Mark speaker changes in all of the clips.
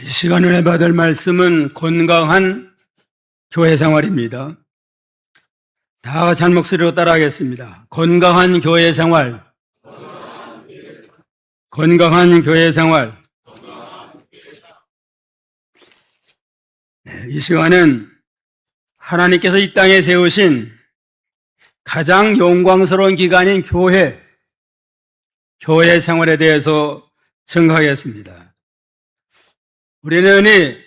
Speaker 1: 이 시간을 받을 말씀은 건강한 교회 생활입니다. 다 같이 한 목소리로 따라하겠습니다. 건강한 교회 생활. 건강한 교회 생활. 이 시간은 하나님께서 이 땅에 세우신 가장 영광스러운 기관인 교회 생활에 대해서 증거하겠습니다. 우리는 이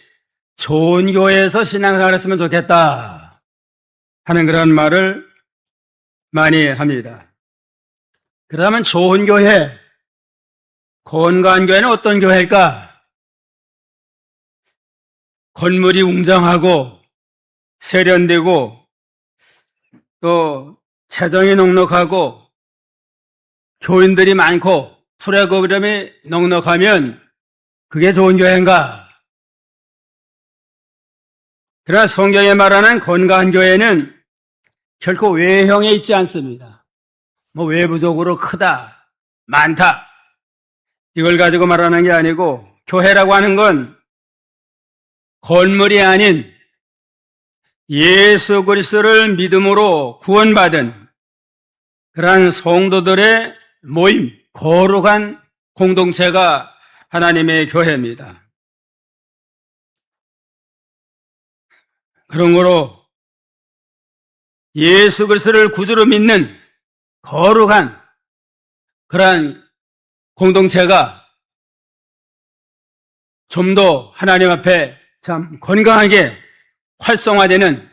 Speaker 1: 좋은 교회에서 신앙생활을 했으면 좋겠다 하는 그런 말을 많이 합니다. 그러면 좋은 교회, 건강한 교회는 어떤 교회일까? 건물이 웅장하고 세련되고 또 재정이 넉넉하고 교인들이 많고 프로그램이 넉넉하면 그게 좋은 교회인가? 그러나 성경에 말하는 건강한 교회는 결코 외형에 있지 않습니다. 외부적으로 크다, 많다 이걸 가지고 말하는 게 아니고 교회라고 하는 건 건물이 아닌 예수 그리스도를 믿음으로 구원받은 그러한 성도들의 모임, 거룩한 공동체가 하나님의 교회입니다. 그러므로 예수 그리스도를 구주로 믿는 거룩한 그러한 공동체가 좀 더 하나님 앞에 참 건강하게 활성화되는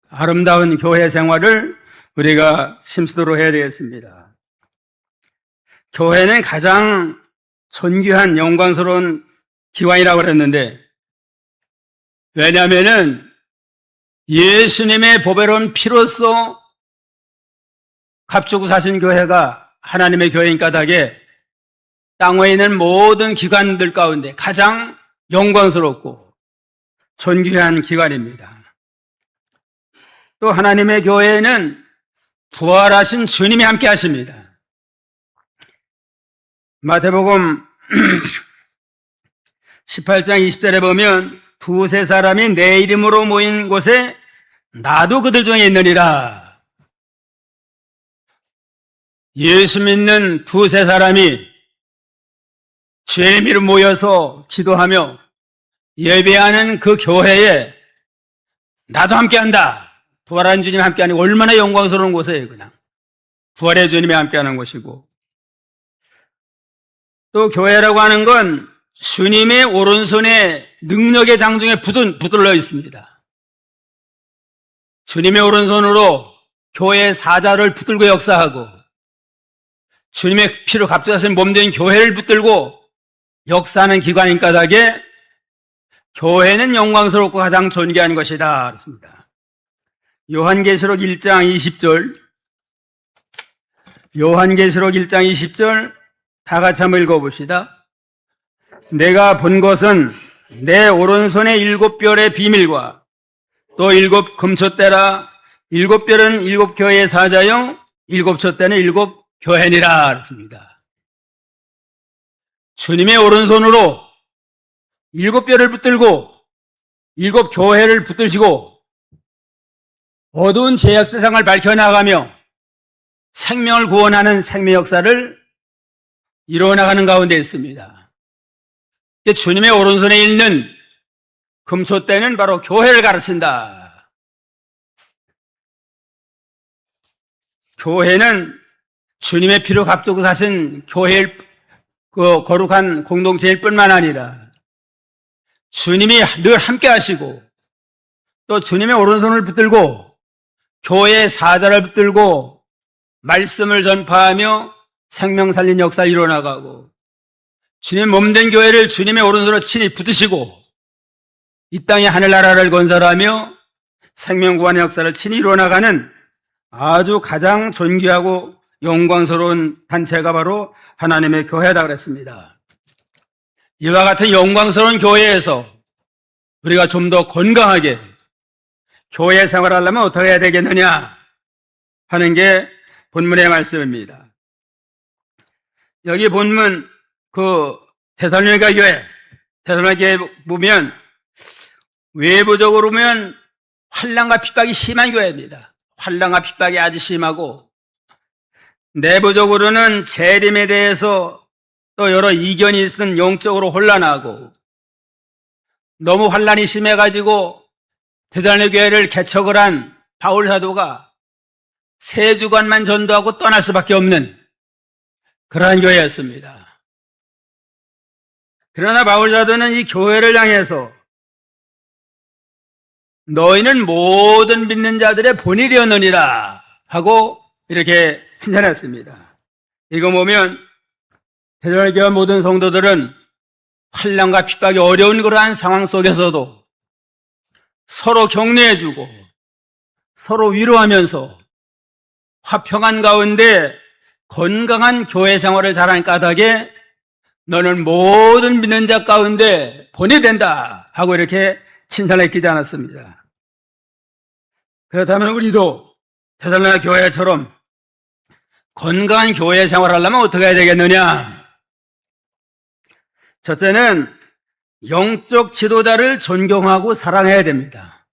Speaker 1: 아름다운 교회 생활을 우리가 힘쓰도록 해야 되겠습니다. 교회는 가장 존귀한 영광스러운 기관이라고 그랬는데 왜냐하면은 예수님의 보배로운 피로써 값주고 사신 교회가 하나님의 교회인 까닭에 땅에 있는 모든 기관들 가운데 가장 영광스럽고 존귀한 기관입니다. 또 하나님의 교회에는 부활하신 주님이 함께 하십니다. 마태복음 18장 20절에 보면 두세 사람이 내 이름으로 모인 곳에 나도 그들 중에 있느니라. 예수 믿는 두세 사람이 주의 이름으로 모여서 기도하며 예배하는 그 교회에 나도 함께한다. 부활한 주님이 함께하는 얼마나 영광스러운 곳이에요. 그냥 부활의 주님이 함께하는 곳이고 또 교회라고 하는 건 주님의 오른손에 능력의 장중에 붙들려 있습니다. 주님의 오른손으로 교회의 사자를 붙들고 역사하고 주님의 피로 값져가신 몸된 교회를 붙들고 역사하는 기관인 까닭에 교회는 영광스럽고 가장 존귀한 것이다 그렇습니다. 요한계시록 1장 20절 요한계시록 1장 20절 다 같이 한번 읽어봅시다. 내가 본 것은 내 오른손에 7별의 비밀과 또 7 금촛대라. 7별은 7 교회의 사자요 7 촛대는 7 교회니라 그랬습니다. 주님의 오른손으로 7별을 붙들고 7 교회를 붙드시고 어두운 죄악 세상을 밝혀나가며 생명을 구원하는 생명 역사를 이루어나가는 가운데 있습니다. 주님의 오른손에 있는 금촛대는 바로 교회를 가르친다. 교회는 주님의 피로 값주고 사신 교회의 그 거룩한 공동체일 뿐만 아니라 주님이 늘 함께 하시고 또 주님의 오른손을 붙들고 교회의 사자를 붙들고 말씀을 전파하며 생명 살린 역사를 이루어나가고 주님 몸된 교회를 주님의 오른손으로 친히 붙드시고 이 땅의 하늘나라를 건설하며 생명 구원의 역사를 친히 이루어나가는 아주 가장 존귀하고 영광스러운 단체가 바로 하나님의 교회다 그랬습니다. 이와 같은 영광스러운 교회에서 우리가 좀 더 건강하게 교회 생활하려면 어떻게 해야 되겠느냐 하는 게 본문의 말씀입니다. 여기 본문 그 데살로니가 교회 데살로니가에 보면 외부적으로 보면 환난과 핍박이 심한 교회입니다. 환난과 핍박이 아주 심하고 내부적으로는 재림에 대해서 또 여러 이견이 있은 영적으로 혼란하고 너무 환난이 심해가지고 데살로니가 교회를 개척을 한 바울 사도가 3주간만 전도하고 떠날 수밖에 없는 그러한 교회였습니다. 그러나 바울 사도는 이 교회를 향해서 너희는 모든 믿는 자들의 본일이었느니라 하고 이렇게 칭찬했습니다. 이거 보면 데살로니가 교회 모든 성도들은 환난과 핍박이 어려운 그러한 상황 속에서도 서로 격려해주고 서로 위로하면서 화평한 가운데 건강한 교회 생활을 잘한 까닭에 너는 모든 믿는 자 가운데 본이 된다 하고 이렇게 칭찬을 끼지 않았습니다. 그렇다면 우리도 데살로니가 교회처럼 건강한 교회 생활을 하려면 어떻게 해야 되겠느냐? 첫째는 영적 지도자를 존경하고 사랑해야 됩니다.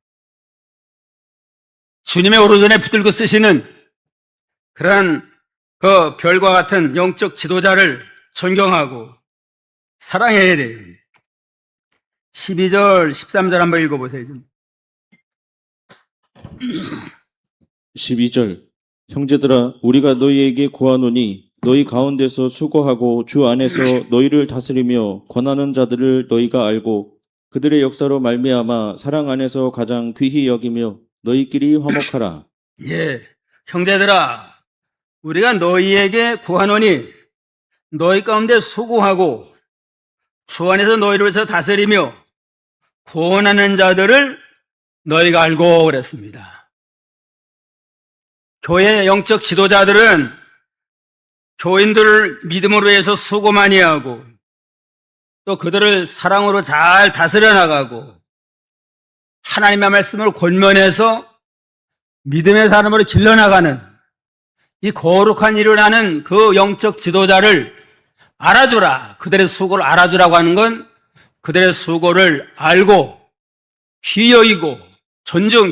Speaker 1: 주님의 오른손에 붙들고 쓰시는 그러한 그 별과 같은 영적 지도자를 존경하고 사랑해야 돼요. 12절, 13절 한번 읽어보세요.
Speaker 2: 12절 형제들아 우리가 너희에게 구하노니 너희 가운데서 수고하고 주 안에서 너희를 다스리며 권하는 자들을 너희가 알고 그들의 역사로 말미암아 사랑 안에서 가장 귀히 여기며 너희끼리 화목하라.
Speaker 1: 예, 형제들아 우리가 너희에게 구하노니 너희 가운데 수고하고 주 안에서 너희를 위해서 다스리며 구원하는 자들을 너희가 알고 그랬습니다. 교회 영적 지도자들은 교인들을 믿음으로 해서 수고 많이 하고 또 그들을 사랑으로 잘 다스려 나가고 하나님의 말씀을 권면해서 믿음의 사람으로 길러나가는 이 거룩한 일을 하는 그 영적 지도자를 알아주라. 그들의 수고를 알아주라고 하는 건 그들의 수고를 알고 귀히 여기고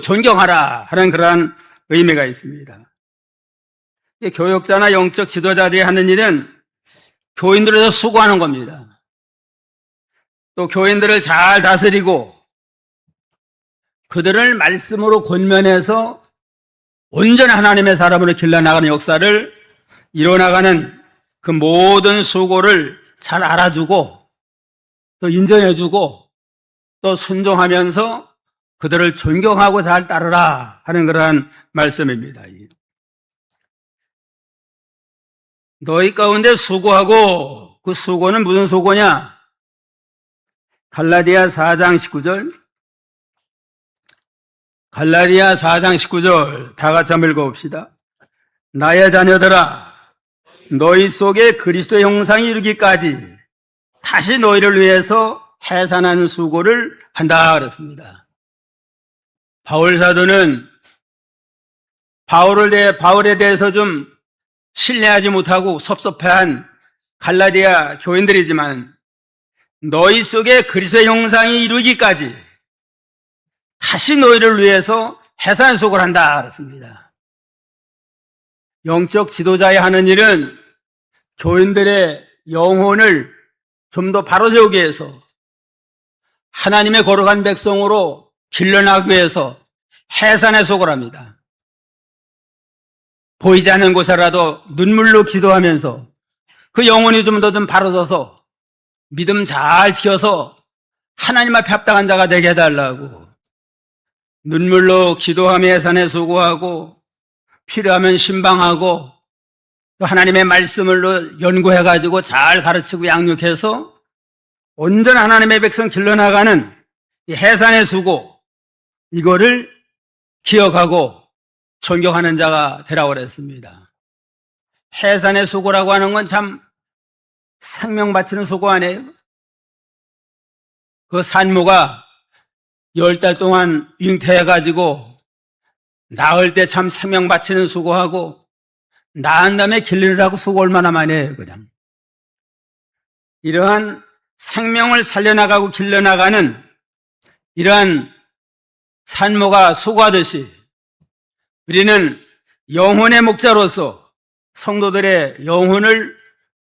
Speaker 1: 존경하라 하는 그러한 의미가 있습니다. 교역자나 영적 지도자들이 하는 일은 교인들에서 수고하는 겁니다. 또 교인들을 잘 다스리고 그들을 말씀으로 권면해서 온전한 하나님의 사람으로 길러나가는 역사를 이뤄나가는 그 모든 수고를 잘 알아주고 또 인정해주고 또 순종하면서 그들을 존경하고 잘 따르라 하는 그러한 말씀입니다. 너희 가운데 수고하고 그 수고는 무슨 수고냐? 갈라디아 4장 19절 갈라디아 4장 19절 다 같이 한번 읽어봅시다. 나의 자녀들아 너희 속에 그리스도의 형상이 이르기까지 다시 너희를 위해서 해산한 수고를 한다 그랬습니다. 바울 사도는 바울에 대해서 좀 신뢰하지 못하고 섭섭해한 갈라디아 교인들이지만 너희 속에 그리스도의 형상이 이루기까지 다시 너희를 위해서 해산 수고를 한다 그랬습니다. 영적 지도자의 하는 일은 교인들의 영혼을 좀 더 바로 세우기 위해서 하나님의 거룩한 백성으로 길러나가기 위해서 해산의 수고를 합니다. 보이지 않는 곳에라도 눈물로 기도하면서 그 영혼이 좀 더 바로서서 믿음 잘 지켜서 하나님 앞에 합당한 자가 되게 해달라고 눈물로 기도하며 해산에 수고하고 필요하면 신방하고 또 하나님의 말씀을 연구해가지고 잘 가르치고 양육해서 온전한 하나님의 백성 길러나가는 이 해산의 수고 이거를 기억하고 존경하는 자가 되라고 그랬습니다. 해산의 수고라고 하는 건 참 생명 바치는 수고 아니에요? 그 산모가 10달 동안 잉태해가지고 낳을 때 참 생명 바치는 수고하고 낳은 다음에 길르느라고 수고 얼마나 많이 해요, 그냥. 이러한 생명을 살려나가고 길러나가는 이러한 산모가 수고하듯이 우리는 영혼의 목자로서 성도들의 영혼을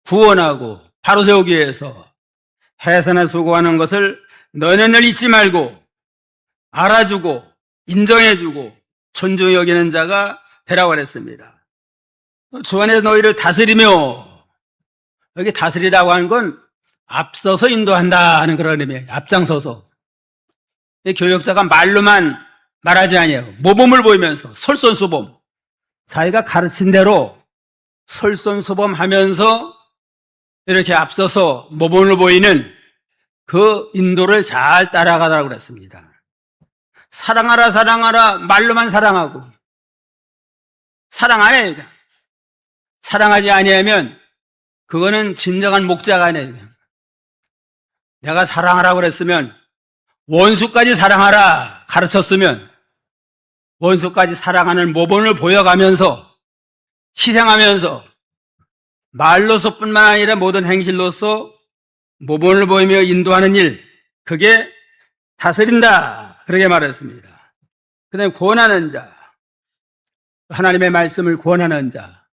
Speaker 1: 구원하고 바로 세우기 위해서 해서나 수고하는 것을 너는 늘 잊지 말고 알아주고 인정해주고 존중히 여기는 자가 되라고 그랬습니다. 주 안에서 너희를 다스리며, 여기 다스리라고 하는 건 앞서서 인도한다 하는 그런 의미예요. 앞장서서. 교역자가 말로만 말하지 아니에요. 모범을 보이면서 솔선수범, 자기가 가르친 대로 솔선수범하면서 이렇게 앞서서 모범을 보이는 그 인도를 잘 따라가라고 그랬습니다. 사랑하라 사랑하라 말로만 사랑하고 사랑 안 해요. 사랑하지 아니하면 그거는 진정한 목자가 아니에요. 내가 사랑하라고 그랬으면 원수까지 사랑하라 가르쳤으면 원수까지 사랑하는 모범을 보여가면서 희생하면서 말로서뿐만 아니라 모든 행실로서 모범을 보이며 인도하는 일, 그게 다스린다 그렇게 말했습니다. 그 다음에 구원하는 자, 하나님의 말씀을 구원하는 자,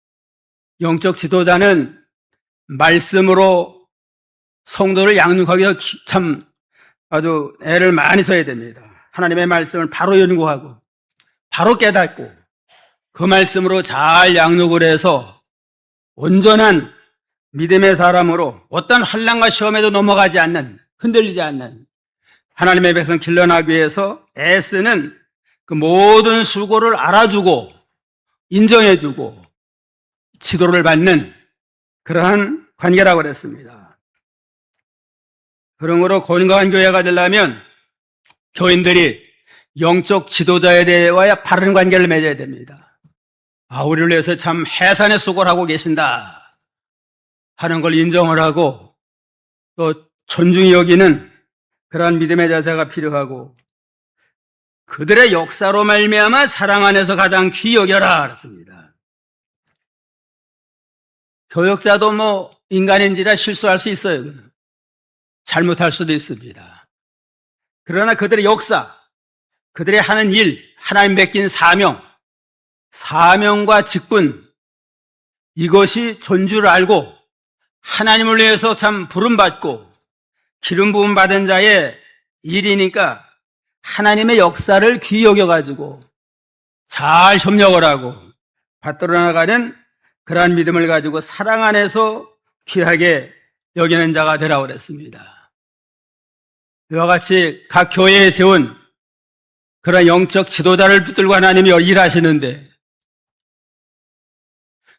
Speaker 1: 영적 지도자는 말씀으로 성도를 양육하기 위해서 참 아주 애를 많이 써야 됩니다. 하나님의 말씀을 바로 연구하고 바로 깨닫고 그 말씀으로 잘 양육을 해서 온전한 믿음의 사람으로 어떤 환난과 시험에도 넘어가지 않는, 흔들리지 않는 하나님의 백성 길러나기 위해서 애쓰는 그 모든 수고를 알아주고 인정해주고 지도를 받는 그러한 관계라고 그랬습니다. 그러므로 건강한 교회가 되려면 교인들이 영적 지도자에 대하여 바른 관계를 맺어야 됩니다. 우리를 위해서 참 해산의 수고를 하고 계신다 하는 걸 인정을 하고 또 존중히 여기는 그러한 믿음의 자세가 필요하고 그들의 역사로 말미암아 사랑 안에서 가장 귀히 여겨라 그랬습니다. 교역자도 인간인지라 실수할 수 있어요. 잘못할 수도 있습니다. 그러나 그들의 역사, 그들의 하는 일, 하나님 맡긴 사명과 직분, 이것이 존주를 알고 하나님을 위해서 참 부름받고 기름 부음 받은 자의 일이니까 하나님의 역사를 귀히 여겨가지고 잘 협력을 하고 받들어 나가는 그러한 믿음을 가지고 사랑 안에서 귀하게 여기는 자가 되라고 그랬습니다. 이와 같이 각 교회에 세운 그런 영적 지도자를 붙들고 하나님이 일하시는데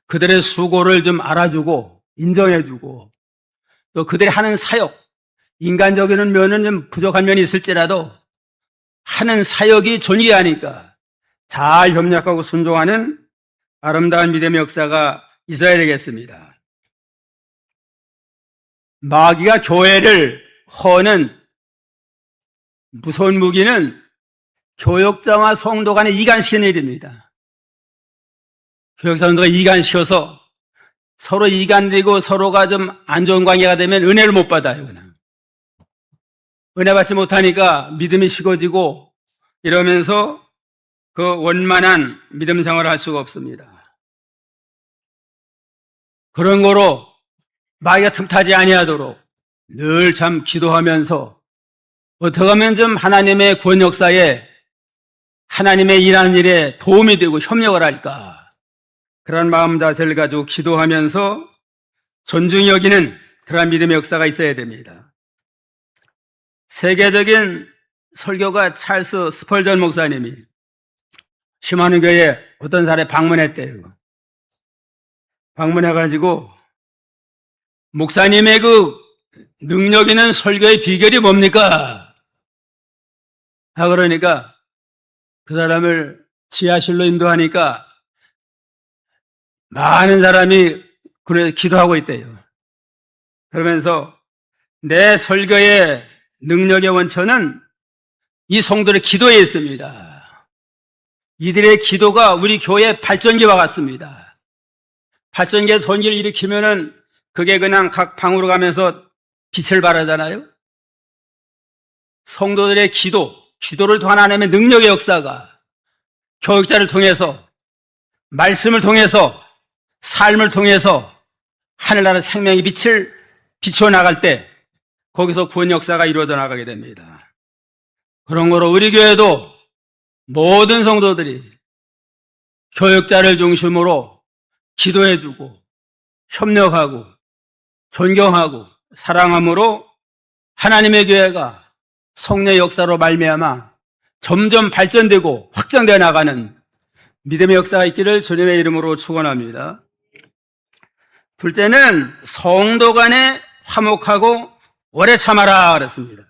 Speaker 1: 그들의 수고를 좀 알아주고 인정해주고 또 그들이 하는 사역, 인간적인 면은 좀 부족한 면이 있을지라도 하는 사역이 존귀하니까 잘 협력하고 순종하는 아름다운 믿음의 역사가 있어야 되겠습니다. 마귀가 교회를 허는 무서운 무기는 교역자와 성도 간에 이간시키는 일입니다. 교역자 성도가 이간시켜서 서로 이간되고 서로가 좀 안 좋은 관계가 되면 은혜를 못 받아요. 그냥. 은혜 받지 못하니까 믿음이 식어지고 이러면서 그 원만한 믿음 생활을 할 수가 없습니다. 그런 거로 마귀가 틈타지 아니하도록 늘 참 기도하면서 어떻게 하면 좀 하나님의 구원 역사에 하나님의 일하는 일에 도움이 되고 협력을 할까? 그런 마음 자세를 가지고 기도하면서 존중히 여기는 그런 믿음의 역사가 있어야 됩니다. 세계적인 설교가 찰스 스펄전 목사님이 심하는 교회에 어떤 사람이 방문했대요. 방문해가지고 목사님의 그 능력 있는 설교의 비결이 뭡니까? 그러니까 그 사람을 지하실로 인도하니까 많은 사람이 그래 기도하고 있대요. 그러면서 내 설교의 능력의 원천은 이 성도의 기도에 있습니다. 이들의 기도가 우리 교회의 발전기와 같습니다. 발전기에 전기를 일으키면은 그게 그냥 각 방으로 가면서 빛을 발하잖아요. 성도들의 기도를 통한 하나님의 능력의 역사가 교육자를 통해서, 말씀을 통해서, 삶을 통해서 하늘나라 생명의 빛을 비추어 나갈 때 거기서 구원 역사가 이루어져 나가게 됩니다. 그런 거로 우리 교회도 모든 성도들이 교육자를 중심으로 기도해주고 협력하고 존경하고 사랑함으로 하나님의 교회가 성령의 역사로 말미암아 점점 발전되고 확장되어 나가는 믿음의 역사가 있기를 주님의 이름으로 축원합니다. 둘째는 성도 간에 화목하고 오래 참아라 그랬습니다.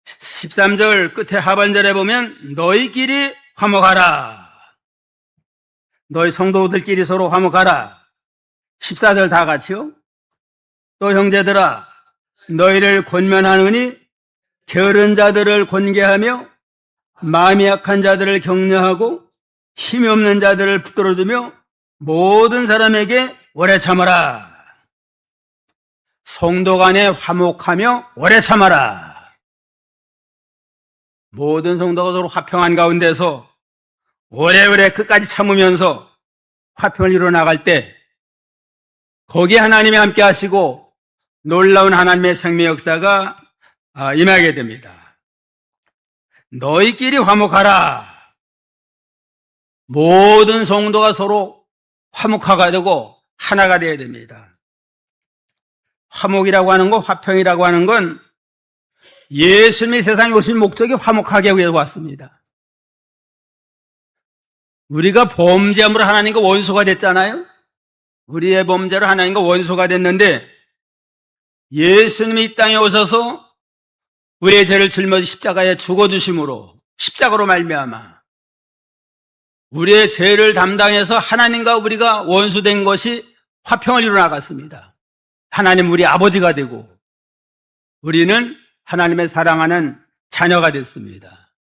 Speaker 1: 13절 끝에 하반절에 보면 너희끼리 화목하라. 너희 성도들끼리 서로 화목하라. 14절 다 같이요. 또 형제들아 너희를 권면하노니 게으른 자들을 권계하며 마음이 약한 자들을 격려하고 힘이 없는 자들을 붙들어주며 모든 사람에게 오래 참아라. 성도 간에 화목하며 오래 참아라. 모든 성도가 서로 화평한 가운데서 오래오래 끝까지 참으면서 화평을 이루어 나갈 때 거기에 하나님이 함께 하시고 놀라운 하나님의 생명 역사가 임하게 됩니다. 너희끼리 화목하라. 모든 성도가 서로 화목하게 되고 하나가 되어야 됩니다. 화목이라고 하는 것, 화평이라고 하는 건 예수님이 세상에 오신 목적이 화목하게 위해 왔습니다. 우리가 범죄함으로 하나님과 원수가 됐잖아요. 우리의 범죄로 하나님과 원수가 됐는데 예수님이 이 땅에 오셔서 우리의 죄를 짊어지 십자가에 죽어주심으로 십자가로 말미암아 우리의 죄를 담당해서 하나님과 우리가 원수된 것이 화평을 이루어 나갔습니다. 하나님 우리 아버지가 되고 우리는 하나님의 사랑하는 자녀가 됐습니다.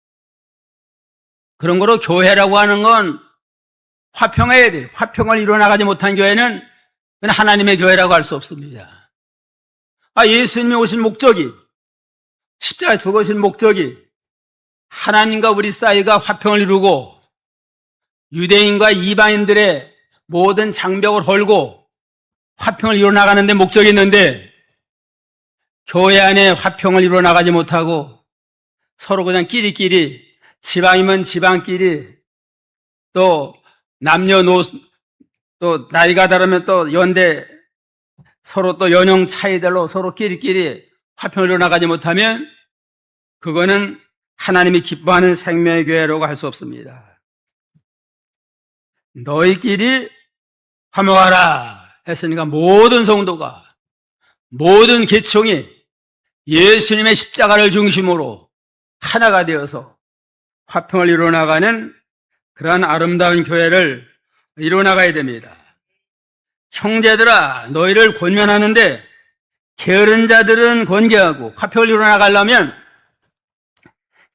Speaker 1: 그런 거로 교회라고 하는 건 화평해야 돼요. 화평을 이루어 나가지 못한 교회는 그냥 하나님의 교회라고 할 수 없습니다. 예수님이 오신 목적이, 십자가에 죽으신 목적이 하나님과 우리 사이가 화평을 이루고 유대인과 이방인들의 모든 장벽을 헐고 화평을 이루어 나가는 데 목적이 있는데 교회 안에 화평을 이루어 나가지 못하고 서로 그냥 끼리끼리 지방이면 지방끼리 또 남녀노소 또 나이가 다르면 또 연대 서로 또 연령 차이대로 서로 끼리끼리 화평을 이루어 나가지 못하면 그거는 하나님이 기뻐하는 생명의 교회라고 할 수 없습니다. 너희끼리 화목하라 했으니까 모든 성도가 모든 계층이 예수님의 십자가를 중심으로 하나가 되어서 화평을 이루어 나가는 그러한 아름다운 교회를 이루어 나가야 됩니다. 형제들아 너희를 권면하는데 게으른 자들은 권계하고 화평을 이루어 나가려면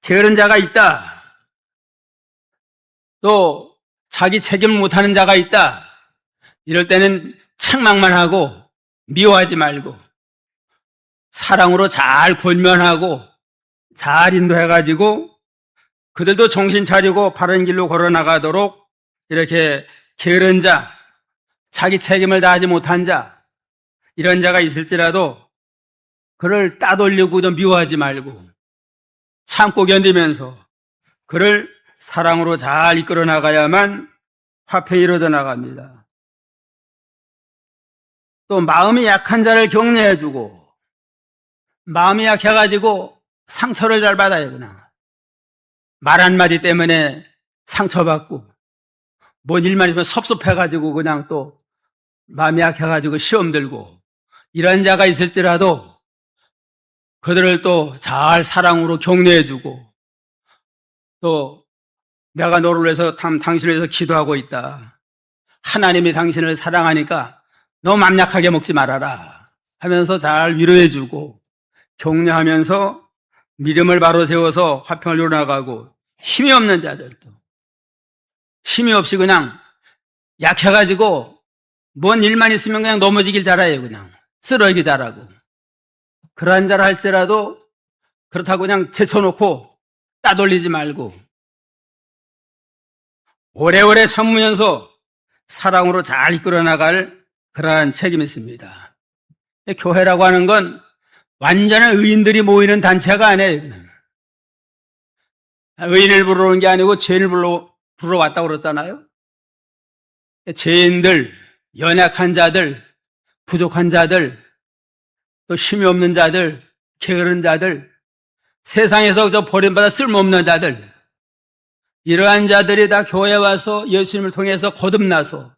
Speaker 1: 게으른 자가 있다. 또 자기 책임을 못하는 자가 있다. 이럴 때는 책망만 하고 미워하지 말고 사랑으로 잘 권면하고 잘 인도해가지고 그들도 정신 차리고 바른 길로 걸어나가도록 이렇게 게으른 자, 자기 책임을 다하지 못한 자, 이런 자가 있을지라도 그를 따돌리고 미워하지 말고 참고 견디면서 그를 사랑으로 잘 이끌어 나가야만 화평이 이루어져 나갑니다. 또 마음이 약한 자를 격려해주고 마음이 약해가지고 상처를 잘 받아요. 그냥 말 한마디 때문에 상처받고 뭔 일만 있으면 섭섭해가지고 그냥 또 마음이 약해가지고 시험 들고 이런 자가 있을지라도 그들을 또 잘 사랑으로 격려해주고 또 내가 너를 위해서 당신을 위해서 기도하고 있다. 하나님이 당신을 사랑하니까 너 맘 약하게 먹지 말아라 하면서 잘 위로해주고 격려하면서 믿음을 바로 세워서 화평을 이루어나가고 힘이 없는 자들도 힘이 없이 그냥 약해가지고 뭔 일만 있으면 그냥 넘어지길 잘해요. 그냥 쓰러기 잘하고 그러한 잘 할지라도 그렇다고 그냥 제쳐놓고 따돌리지 말고 오래오래 참으면서 사랑으로 잘 이끌어 나갈 그러한 책임이 있습니다. 교회라고 하는 건 완전한 의인들이 모이는 단체가 아니에요. 의인을 부르러 온 게 아니고 죄인을 부르러 왔다고 그랬잖아요. 죄인들, 연약한 자들, 부족한 자들, 또 힘이 없는 자들, 게으른 자들, 세상에서 저 버림받아 쓸모없는 자들, 이러한 자들이 다 교회에 와서 예수님을 통해서 거듭나서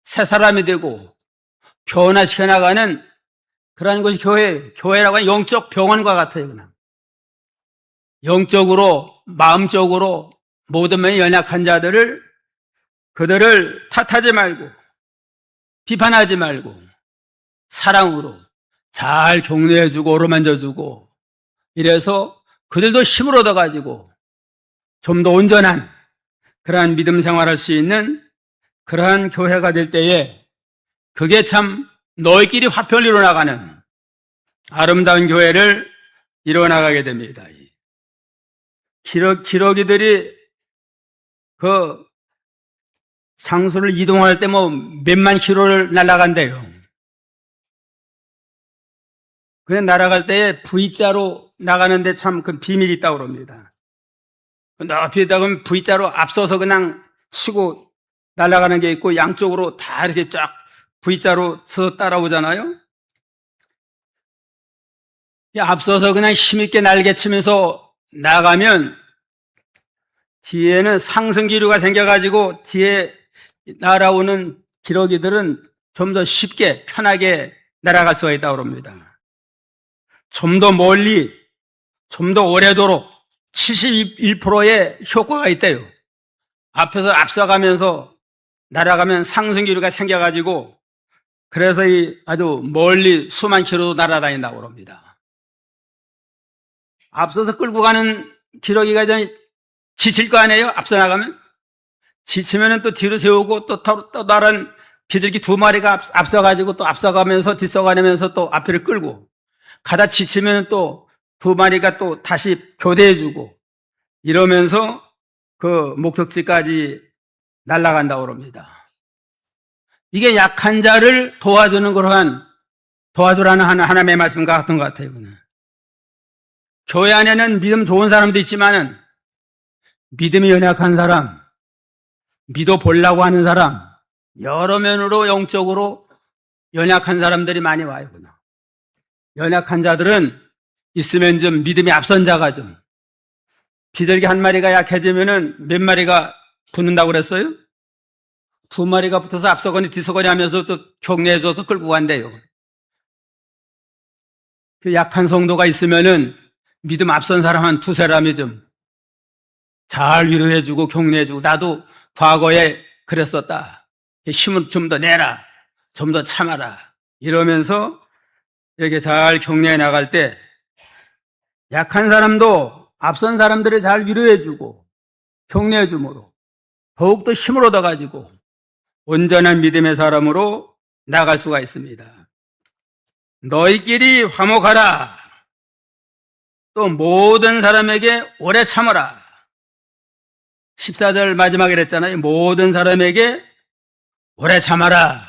Speaker 1: 새 사람이 되고 변화시켜 나가는 그러한 것이 교회라고 하는 영적 병원과 같아요. 그냥 영적으로, 마음적으로 모든 면이 연약한 자들을 그들을 탓하지 말고 비판하지 말고 사랑으로 잘 격려해주고 어루만져주고 이래서 그들도 힘을 얻어가지고 좀 더 온전한 그러한 믿음 생활할 수 있는 그러한 교회가 될 때에 그게 참 너희끼리 화평을 이뤄나가는 아름다운 교회를 이뤄나가게 됩니다. 기러기들이 그 장소를 이동할 때 뭐 몇만 킬로를 날아간대요. 그냥 날아갈 때에 V자로 나가는데 참 그 비밀이 있다고 그럽니다. 높이 있다 보면 V자로 앞서서 그냥 치고 날아가는 게 있고 양쪽으로 다 이렇게 쫙 V자로 서서 따라오잖아요. 앞서서 그냥 힘있게 날개치면서 나가면 뒤에는 상승기류가 생겨가지고 뒤에 날아오는 기러기들은 좀 더 쉽게 편하게 날아갈 수가 있다고 합니다. 좀 더 멀리, 좀 더 오래도록 71%의 효과가 있대요. 앞에서 앞서가면서 날아가면 상승기류가 생겨가지고 그래서 이 아주 멀리 수만 킬로도 날아다닌다고 합니다. 앞서서 끌고 가는 기러기가 지칠 거 아니에요? 앞서 나가면? 지치면은 또 뒤로 세우고 또 다른 비둘기 두 마리가 앞서가지고 또 앞서가면서 뒤서가면서 또 앞에를 끌고 가다 지치면은 또 두 마리가 또 다시 교대해주고 이러면서 그 목적지까지 날아간다고 합니다. 이게 약한 자를 도와주는 도와주라는 하나님의 말씀과 같은 것 같아요. 교회 안에는 믿음 좋은 사람도 있지만은 믿음이 연약한 사람, 믿어 보려고 하는 사람, 여러 면으로 영적으로 연약한 사람들이 많이 와요. 연약한 자들은 있으면 좀 믿음이 앞선 자가 좀 비둘기 한 마리가 약해지면은 몇 마리가 붙는다고 그랬어요? 두 마리가 붙어서 앞서거니 뒤서거니 하면서 또 격려해줘서 끌고 간대요. 그 약한 성도가 있으면은 믿음 앞선 사람 한 두세 사람이 좀 잘 위로해주고 격려해주고 나도 과거에 그랬었다. 힘을 좀 더 내라. 좀 더 참아라. 이러면서 이렇게 잘 격려해 나갈 때 약한 사람도 앞선 사람들을 잘 위로해주고 격려해주므로 더욱더 힘을 얻어가지고 온전한 믿음의 사람으로 나갈 수가 있습니다. 너희끼리 화목하라. 또 모든 사람에게 오래 참아라. 14절 마지막에 그랬잖아요. 모든 사람에게 오래 참아라.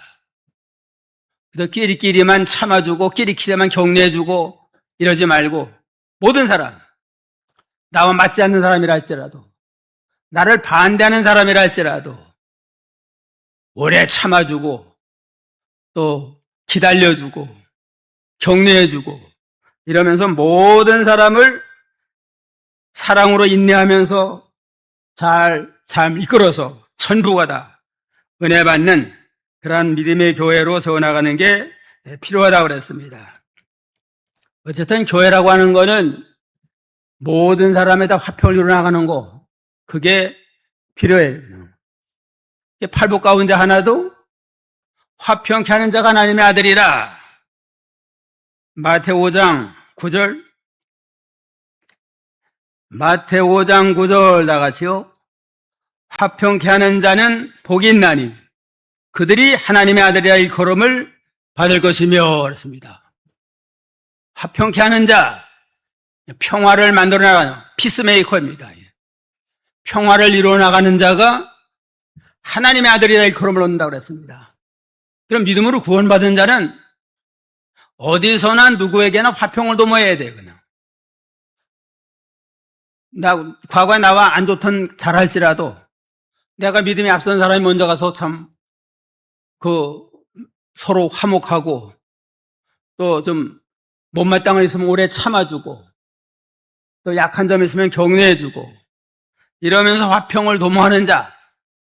Speaker 1: 그래서 끼리끼리만 참아주고 끼리끼리만 격려해주고 이러지 말고 모든 사람, 나와 맞지 않는 사람이라 할지라도 나를 반대하는 사람이라 할지라도 오래 참아주고 또 기다려주고 격려해주고 이러면서 모든 사람을 사랑으로 인내하면서 잘 이끌어서 천부가 다 은혜 받는 그러한 믿음의 교회로 세워나가는 게 필요하다고 그랬습니다. 어쨌든 교회라고 하는 거는 모든 사람에다 화평을 이루어나가는 거 그게 필요해요. 팔복 가운데 하나도 화평케 하는 자가 하나님의 아들이라. 마태오 5장 9절 다 같이요. 화평케 하는 자는 복이 있나니 그들이 하나님의 아들이라 일컬음을 받을 것이며 그렇습니다. 화평케 하는 자, 평화를 만들어 나가는 피스메이커입니다. 평화를 이루어 나가는 자가 하나님의 아들이라 일컬음을 얻는다고 그랬습니다. 그럼 믿음으로 구원받은 자는 어디서나 누구에게나 화평을 도모해야 돼요. 그냥. 과거에 나와 안 좋던 잘할지라도 내가 믿음이 앞선 사람이 먼저 가서 서로 화목하고 또 좀 못마땅한 거 있으면 오래 참아주고 또 약한 점이 있으면 격려해주고 이러면서 화평을 도모하는 자,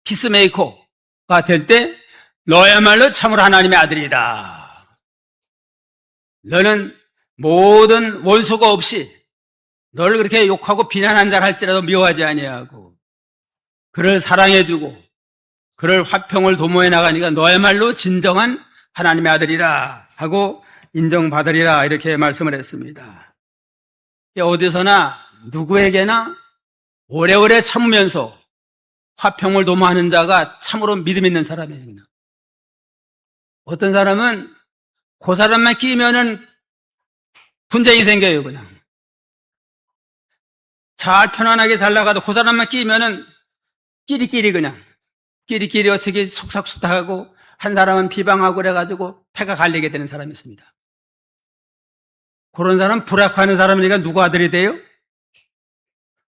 Speaker 1: 피스메이커가 될 때 너야말로 참으로 하나님의 아들이다. 너는 모든 원수가 없이 너를 그렇게 욕하고 비난한 자를 할지라도 미워하지 아니하고 그를 사랑해주고 그를 화평을 도모해 나가니까 너야말로 진정한 하나님의 아들이라 하고 인정받으리라 이렇게 말씀을 했습니다. 어디서나 누구에게나 오래오래 참으면서 화평을 도모하는 자가 참으로 믿음 있는 사람이에요. 어떤 사람은 그 사람만 끼면은 분쟁이 생겨요. 그냥 잘 편안하게 잘 나가도 그 사람만 끼면은 끼리끼리 어떻게 속삭속삭하고 한 사람은 비방하고 그래가지고 패가 갈리게 되는 사람이 있습니다. 그런 사람 불악하는 사람이니까 누구 아들이 돼요?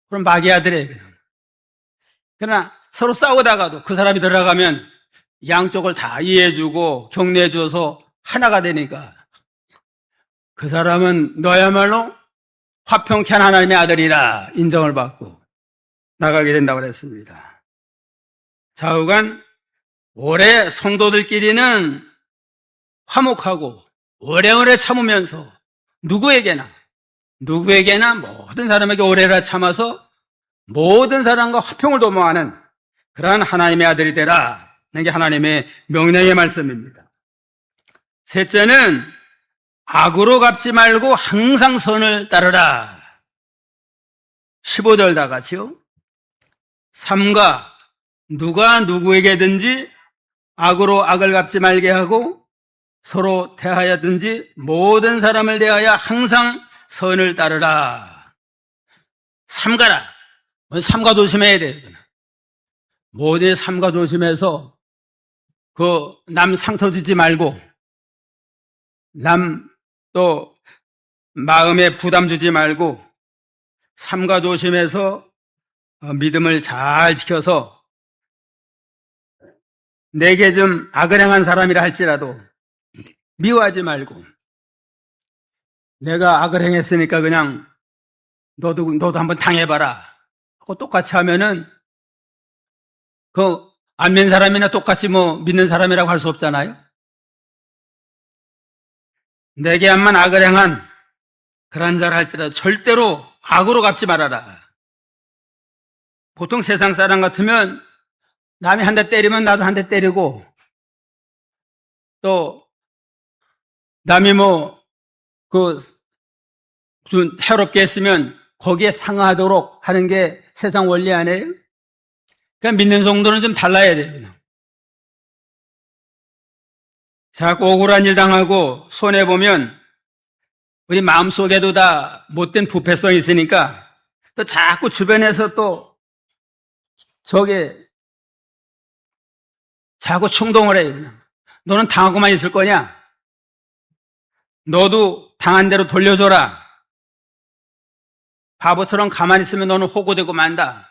Speaker 1: 그럼 마귀 아들이에요. 그냥. 그러나 서로 싸우다가도 그 사람이 들어가면 양쪽을 다 이해해주고 격려해줘서 하나가 되니까 그 사람은 너야말로 화평케 한 하나님의 아들이라 인정을 받고 나가게 된다고 그랬습니다. 좌우간 올해 성도들끼리는 화목하고 오래오래 참으면서 누구에게나 모든 사람에게 오래라 참아서 모든 사람과 화평을 도모하는 그러한 하나님의 아들이 되라. 이게 하나님의 명령의 말씀입니다. 셋째는 악으로 갚지 말고 항상 선을 따르라. 15절 다 같이요. 삼가 누가 누구에게든지 악으로 악을 갚지 말게 하고 서로 대하여든지 모든 사람을 대하여 항상 선을 따르라. 삼가라. 삼가 조심해야 돼요. 모든 삼가 조심해서 남 상처 주지 말고 남 또 마음에 부담 주지 말고 삼가 조심해서 믿음을 잘 지켜서 내게 좀 악을 행한 사람이라 할지라도 미워하지 말고 내가 악을 행했으니까 그냥 너도 한번 당해봐라 하고 똑같이 하면은 안 믿는 사람이나 똑같이 믿는 사람이라고 할 수 없잖아요. 내게 한번 악을 행한 그런 자를 할지라도 절대로 악으로 갚지 말아라. 보통 세상 사람 같으면 남이 한 대 때리면 나도 한 대 때리고 또 남이 좀 해롭게 했으면 거기에 상하도록 하는 게 세상 원리 아니에요? 그냥 믿는 성도는 좀 달라야 돼요. 자꾸 억울한 일 당하고 손해보면 우리 마음속에도 다 못된 부패성이 있으니까 또 자꾸 주변에서 또 자꾸 충동을 해요. 그냥. 너는 당하고만 있을 거냐? 너도 당한 대로 돌려줘라. 바보처럼 가만히 있으면 너는 호구되고 만다.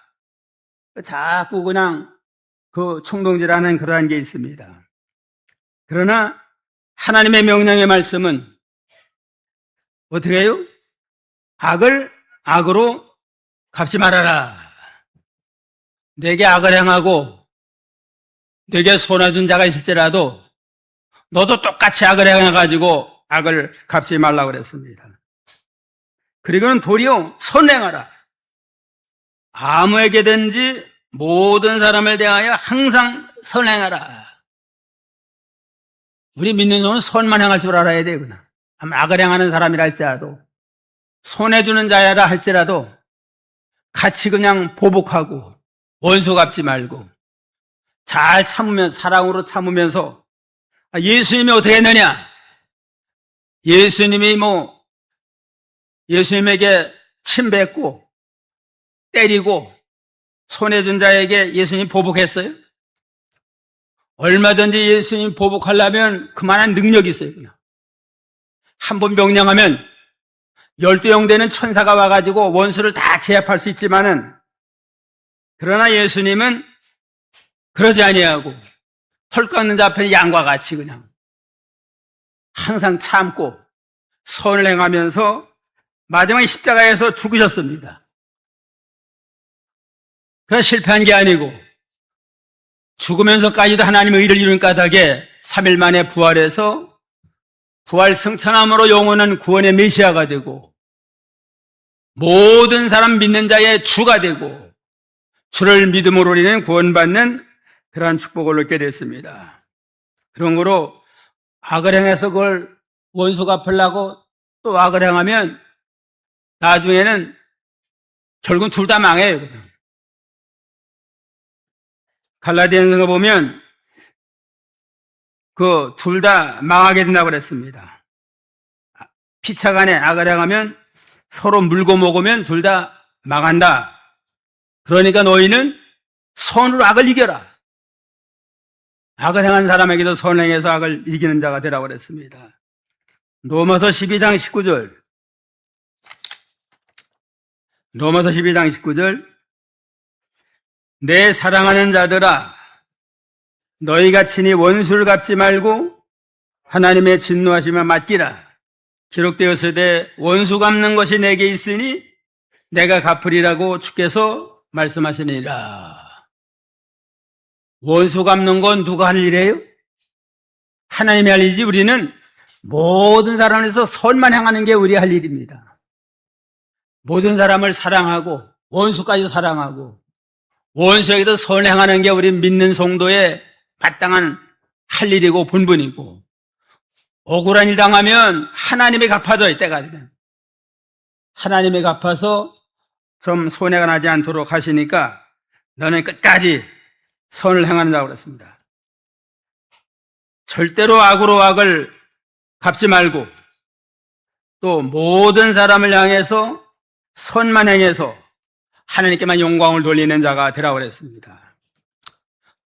Speaker 1: 자꾸 그냥 충동질하는 그러한 게 있습니다. 그러나 하나님의 명령의 말씀은 어떻게 해요? 악을 악으로 갚지 말아라. 내게 악을 행하고 내게 손해준 자가 있을지라도 너도 똑같이 악을 행해가지고 악을 갚지 말라고 그랬습니다. 그리고는 도리어 선행하라. 아무에게든지 모든 사람을 대하여 항상 선행하라. 우리 믿는 자는 선만 행할 줄 알아야 되구나. 악을 행하는 사람이라 할지라도 손해주는 자야라 할지라도 같이 그냥 보복하고 원수 갚지 말고 잘 참으면 사랑으로 참으면서 예수님이 어떻게 했느냐? 예수님이 예수님에게 침뱉고 때리고 손해준 자에게 예수님 보복했어요? 얼마든지 예수님 보복하려면 그만한 능력이 있어요. 한 번 명령하면 12형 되는 천사가 와가지고 원수를 다 제압할 수 있지만은, 그러나 예수님은 그러지 아니하고 털 깎는 자 앞에 양과 같이 그냥 항상 참고 선을 행하면서 마지막 십자가에서 죽으셨습니다. 그래서 실패한 게 아니고 죽으면서까지도 하나님의 의를 이룬 까닭에 3일 만에 부활해서 부활 승천함으로 영원한 구원의 메시아가 되고 모든 사람 믿는 자의 주가 되고 주를 믿음으로 인해 구원받는 그러한 축복을 얻게 됐습니다. 그런 거로 악을 행해서 그걸 원수 갚으려고 또 악을 행하면 나중에는 결국은 둘 다 망해요. 갈라디아서가 보면 그 둘 다 망하게 된다고 그랬습니다. 피차간에 악을 행하면 서로 물고 먹으면 둘 다 망한다. 그러니까 너희는 선으로 악을 이겨라. 악을 행한 사람에게도 선을 행해서 악을 이기는 자가 되라고 그랬습니다. 로마서 12장 19절. 로마서 12장 19절. 내 사랑하는 자들아, 너희가 친히 원수를 갚지 말고 하나님의 진노하심에 맡기라. 기록되었으되 원수 갚는 것이 내게 있으니 내가 갚으리라고 주께서 말씀하시니라. 원수 갚는 건 누가 할 일이에요? 하나님이 할 일이지. 우리는 모든 사람에서 선만 행하는 게 우리 할 일입니다. 모든 사람을 사랑하고 원수까지 사랑하고 원수에게도 선을 행하는 게 우리 믿는 성도의 마땅한 할 일이고 본분이고, 억울한 일 당하면 하나님이 갚아줘야 때가 되면 하나님이 갚아서 좀 손해가 나지 않도록 하시니까 너는 끝까지 선을 행하는 자고 그랬습니다. 절대로 악으로 악을 갚지 말고 또 모든 사람을 향해서 선만 행해서 하나님께만 영광을 돌리는 자가 되라고 그랬습니다.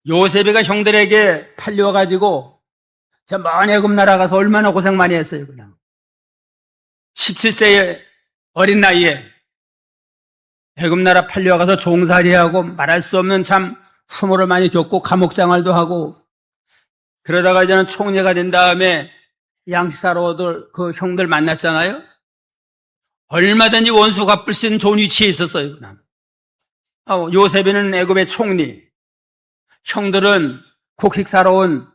Speaker 1: 요셉이가 형들에게 팔려가지고 저 먼 애굽 나라 가서 얼마나 고생 많이 했어요. 그냥 17세의 어린 나이에 애굽 나라 팔려가서 종살이하고 말할 수 없는 참 수모를 많이 겪고 감옥 생활도 하고, 그러다가 이제는 총리가 된 다음에 양식사로들 그 형들 만났잖아요. 얼마든지 원수 갚을 수 있는 좋은 위치에 있었어요. 요셉이는 애굽의 총리, 형들은 곡식사러 온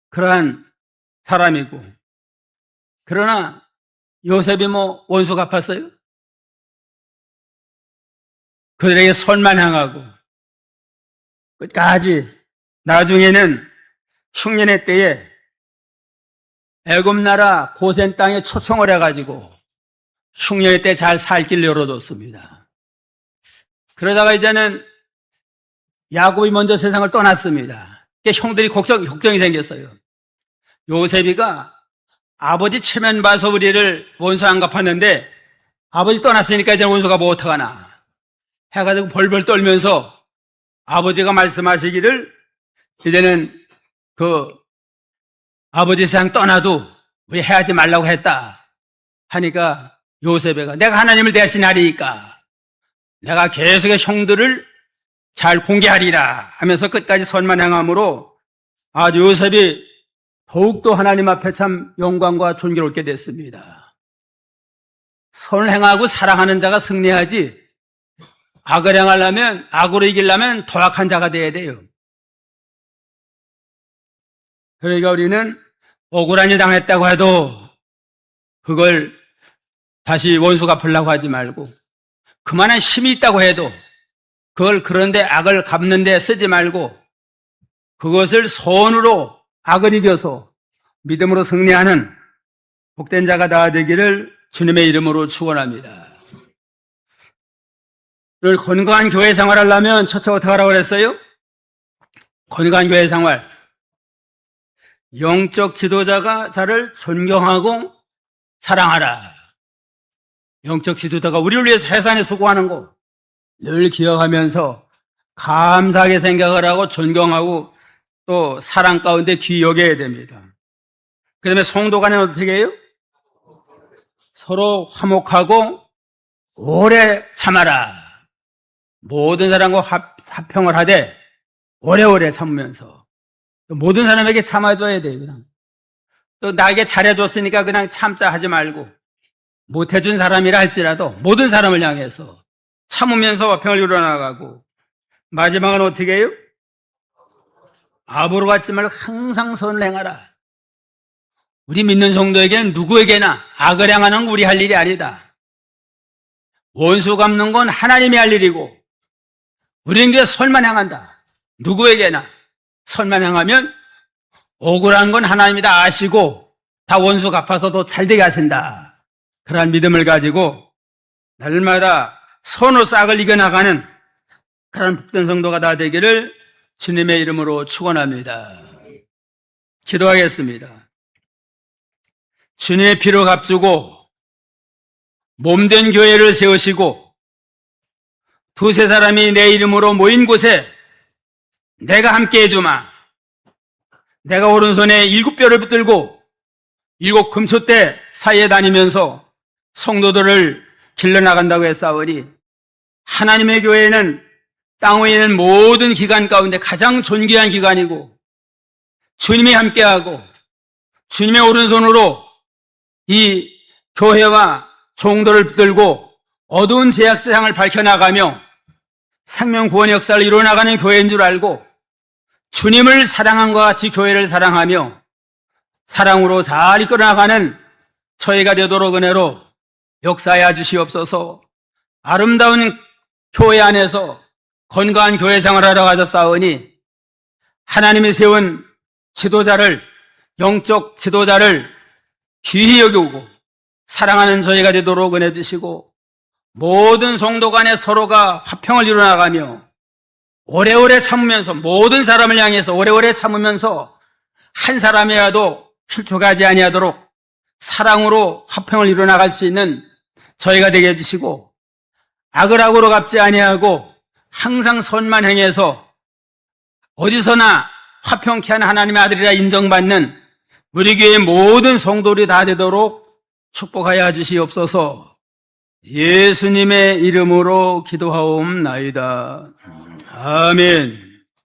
Speaker 1: 그러한 사람이고, 그러나 요셉이 원수 갚았어요? 그들에게 선만 행하고 끝까지, 나중에는 흉년의 때에 애굽 나라 고센 땅에 초청을 해가지고 흉년의 때 잘 살 길 열어뒀습니다. 그러다가 이제는 야곱이 먼저 세상을 떠났습니다. 형들이 걱정이 생겼어요. 요셉이가 아버지 체면 봐서 우리를 원수 안 갚았는데 아버지 떠났으니까 이제 원수가 뭐 어떡하나 해가지고 벌벌 떨면서 아버지가 말씀하시기를 이제는 그 아버지 세상 떠나도 우리 해하지 말라고 했다 하니까 요셉이가 내가 하나님을 대신하리니까 내가 계속해 형들을 잘 공개하리라 하면서 끝까지 선만 행함으로 아주 요셉이 더욱더 하나님 앞에 참 영광과 존귀를 얻게 됐습니다. 선을 행하고 사랑하는 자가 승리하지, 악을 행하려면, 악으로 이기려면 더 악한 자가 돼야 돼요. 그러니까 우리는 억울한 일 당했다고 해도 그걸 다시 원수 갚으려고 하지 말고, 그만한 힘이 있다고 해도 그걸 그런데 악을 갚는 데 쓰지 말고 그것을 선으로 악을 이겨서 믿음으로 승리하는 복된 자가 다 되기를 주님의 이름으로 축원합니다. 오늘 건강한 교회 생활하려면 첫째 어떻게 하라고 그랬어요? 건강한 교회 생활. 영적 지도자가 자를 존경하고 사랑하라. 영적 지도자가 우리를 위해 세상에 수고하는 거 늘 기억하면서 감사하게 생각을 하고 존경하고 또 사랑 가운데 귀히 여겨야 됩니다. 그 다음에 성도 간에 어떻게 해요? 서로 화목하고 오래 참아라. 모든 사람과 화평을 하되 오래오래 참으면서 모든 사람에게 참아줘야 돼요. 그냥 또 나에게 잘해줬으니까 그냥 참자 하지 말고 못해준 사람이라 할지라도 모든 사람을 향해서 참으면서 화평을 이루어나가고 마지막은 어떻게 해요? 아부로 갖지 말고 항상 선을 행하라. 우리 믿는 성도에게는 누구에게나 악을 행하는 건 우리 할 일이 아니다. 원수 갚는 건 하나님이 할 일이고 우리는 이제 선만 행한다. 누구에게나 선만 행하면 억울한 건 하나님이다 아시고 다 원수 갚아서도 잘되게 하신다. 그러한 믿음을 가지고 날마다 선의 싹을 이겨나가는 그런 복된 성도가 다 되기를 주님의 이름으로 축원합니다. 기도하겠습니다. 주님의 피로 값주고 몸된 교회를 세우시고 두세 사람이 내 이름으로 모인 곳에 내가 함께 해주마. 내가 오른손에 7뼈를 붙들고 7 금초대 사이에 다니면서 성도들을 길러나간다고 했사오니 하나님의 교회는 땅 위에 있는 모든 기관 가운데 가장 존귀한 기관이고 주님이 함께하고 주님의 오른손으로 이 교회와 종도를 붙들고 어두운 죄악 세상을 밝혀나가며 생명 구원 역사를 이루어나가는 교회인 줄 알고 주님을 사랑한 것 같이 교회를 사랑하며 사랑으로 잘 이끌어나가는 저희가 되도록 은혜로 역사하여 주시옵소서. 아름다운 교회 안에서 건강한 교회 생활하러 가졌사오니 하나님이 세운 지도자를 영적 지도자를 귀히 여기고 사랑하는 저희가 되도록 은혜 주시고 모든 성도 간에 서로가 화평을 이루어나가며 오래오래 참으면서 모든 사람을 향해서 오래오래 참으면서 한 사람이라도 실족하지 아니하도록 사랑으로 화평을 이루어나갈 수 있는 저희가 되게 해주시고 악을 악으로 갚지 아니하고 항상 선만 행해서 어디서나 화평케 한 하나님의 아들이라 인정받는 우리 교회의 모든 성도들이 다 되도록 축복하여 주시옵소서. 예수님의 이름으로 기도하옵나이다. 아멘.